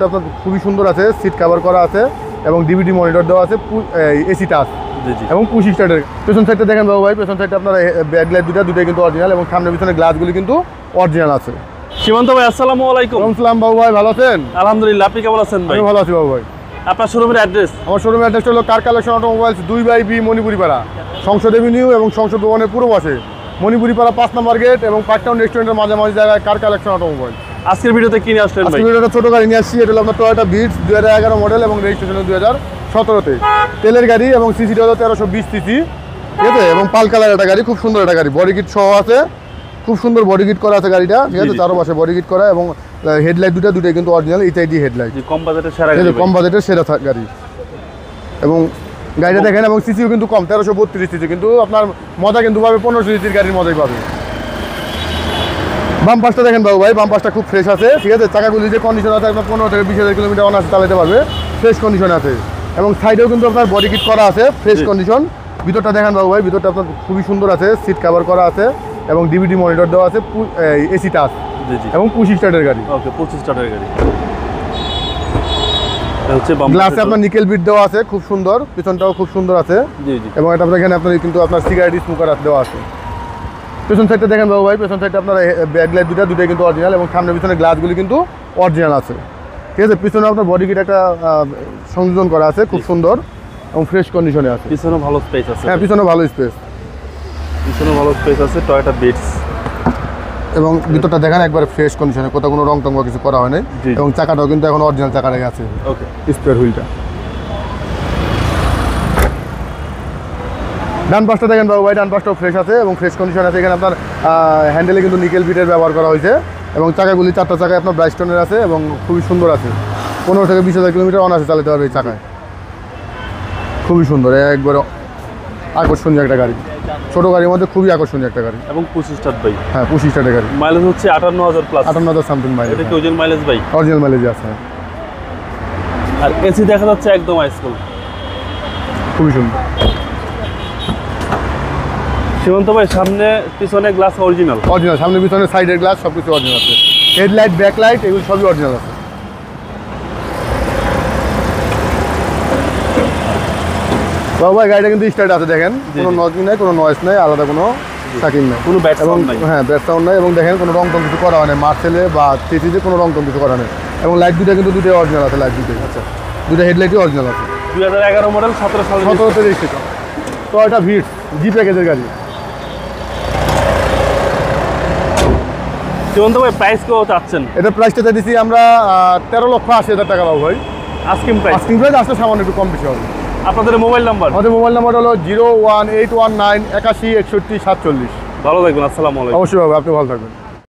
আপনার খুবই সুন্দর আছে, সিট কভার করা আছে এবং ডিভিডি মনিটর দেওয়া আছে, এসি টাচ এবং পুশ স্টার্টের। পেছন সাইডটা দেখেন বাবু ভাই, পেছন সাইডটা আপনার ব্যাকলাইট দুটাই কিন্তু অরিজিনাল এবং সামনে পিছনে গ্লাসগুলি কিন্তু অরিজিনাল আছে। সীমান্ত ভাই আসসালামু আলাইকুম। আসসালাম বাবু ভাই, ভালো আছেন? আলহামদুলিল্লাহ, আপনি কেমন আছেন ভাই? আমি ভালো আছি বাবু ভাই। আপনার শোরুমের অ্যাড্রেস? আমার শোরুমের অ্যাড্রেসটা হলো car collection automobiles 2/B Manipuripara, সংসদ এভিনিউ এবং সংসদ ভবনের পূর্ব পাশে, মণিপুরিপাড়া 5 নম্বর গেট এবং পার্কটাউন রেস্টুরেন্টের মাঝামাঝি জায়গায় কার কালেকশন অটোমোবাইল। আজকের ভিডিওতে কি নিয়ে আসলেন ভাই? আজকের ভিডিওটা ছোট গাড়ি নিয়ে আসছি। এটা হলো আপনার টয়োটা বিটস 2011 মডেল এবং রেজিস্ট্রেশন 2017-তে। তেলের গাড়ি এবং সিসিটা হলো 1320 সিসি, ঠিক আছে, এবং পাল কালার একটা গাড়ি, খুব সুন্দর একটা গাড়ি, বডি কিট সহ আছে, খুব সুন্দর বডি কিট করা আছে গাড়িটা, ঠিক আছে, চারপাশে বডি কিট করা এবং হেডলাইট দুটাই কিন্তু অরিজিনাল এইচআইডি হেডলাইট, কম বাজেটের সেরা গাড়ি, কম বাজেটের সেরা গাড়ি। এবং গাড়িটা দেখেন এবং সিসিও কিন্তু কম, 1332 সিসি, কিন্তু আপনার মজা কিন্তু পাবে 1500 সিসির গাড়ির মজাই পাবে। বাম পাশটা দেখেন বাবু ভাই, বাম পাশটা খুব ফ্রেশ আছে, ঠিক আছে, চাকাগুলি যে কন্ডিশন আছে আপনার 15 থেকে 20,000 কিলোমিটার অনার্সে চালাতে পারবে, ফ্রেশ কন্ডিশন আছে। এবং সাইডেও কিন্তু আপনার বডি কিট করা আছে, ফ্রেশ কন্ডিশন। ভিতরটা দেখেন বাবু ভাই, ভিতরটা আপনার খুবই সুন্দর আছে, সিট কভার করা আছে এবং ডিভিডি মনিটর দেওয়া আছে, এসি টাচ এবং পুশ স্টার্টের গাড়ি। ওকে, পুশ স্টার্টের গাড়ি। গ্লাসে আপনার নিকেল বিট দেওয়া আছে, খুব সুন্দর, পিছনটাও খুব সুন্দর আছে, এবং এটা আপনার এখানে আপনার কিন্তু আপনার সিগারেট স্মোকার দেওয়া আছে। পেছন সাইডটা দেখেন বাবু ভাই, পেছন সাইডটা আপনার ব্যাকলাইট দুটাই কিন্তু অরিজিনাল এবং সামনে পিছনে গ্লাসগুলি কিন্তু অরিজিনাল আছে, ঠিক আছে। পিছনে আপনার বডি কিট একটা সংযোজন করা আছে, খুব সুন্দর এবং ফ্রেশ কন্ডিশনে আছে। পিছনে ভালো স্পেস আছে। হ্যাঁ, পিছনে ভালো স্পেস, পিছনে ভালো স্পেস আছে। টয়োটা বিটস এবং ভিতরটা দেখেন একবার ফ্রেশ কন্ডিশনে, কোথাও কোনো রং টং বা কিছু করা হয় নাই, এবং চাকাটাও কিন্তু এখন অরিজিনাল চাকাটাই আছে। ওকে, স্পেয়ার হুইলটা। ডান পাশটা দেখেন বাবু ভাই, ডান পাশটাও ফ্রেশ আছে এবং ফ্রেশ কন্ডিশন আছে। এখানে আপনার হ্যান্ডেলে কিন্তু নিকেল বিটের ব্যবহার করা হয়েছে এবং চাকাগুলি 4টা চাকায় আপনার ব্রাইস্টনের আছে এবং খুবই সুন্দর আছে, 15 থেকে 20,000 কিলোমিটার অনার্সে চালাতে পারবে এই চাকায়, খুবই সুন্দর, একবার আকর্ষণীয় একটা গাড়ি, ছোট গাড়ির মধ্যে খুবই আকর্ষণীয় একটা গাড়ি। এবং পুশ স্টার্ট ভাই? হ্যাঁ, পুশ স্টার্টের গাড়ি। মাইলেজ হচ্ছে 58,000 প্লাস, 58,000 সামথিং মাইলেজ। এটা কি অরিজিনাল মাইলেজ ভাই? অরিজিনাল মাইলেজ আছে। আর এসি দেখা যাচ্ছে একদম আইসকুল, খুবই সুন্দর। সীমান্ত ভাই, সামনে পিছনে গ্লাস অরিজিনাল? অরিজিনাল, সামনে পিছনে সাইডের গ্লাস সব কিছু অরিজিনাল আছে, হেডলাইট ব্যাকলাইট এগুলো সবই অরিজিনাল আছে। বাবু ভাই, গাড়িটা কিন্তু স্টার্ট আছে, দেখেন কোনো নজিং নাই, কোনো নয়েজ নাই, আলাদা কোনো শাকিং নাই, কোনো ব্যাড সাউন্ড নাই। হ্যাঁ, ব্যাড সাউন্ড নাই, এবং দেখেন কোনো রং টং কিছু করা হয় না, মার্সেলে বা সিটিতে কোনো রং টং কিছু করা নেই, এবং লাইট কিন্তু দুটোই অরিজিনাল আছে, লাইট দুটোই। আচ্ছা, দুটো হেডলাইটই অরিজিনাল আছে। 2011 মডেল, 17 রেজিস্ট্রেশন, টয়োটা ভিটস জি প্যাকেজের গাড়ি। সীমান্ত ভাই, প্রাইস কত চাচ্ছেন? এটা প্রাইসটা দিচ্ছি আমরা 13,80,000 টাকা বাবু ভাই। Asking price? আস্কিং প্রাইস আসলে সামান্য একটু কম বেশি হবে। আপনাদের মোবাইল নাম্বার? আমাদের মোবাইল নাম্বার হলো 01819 81 61 47। ভালো থাকবেন, আসসালামু আলাইকুম। অবশ্যই বাবু, আপনি ভালো থাকবেন।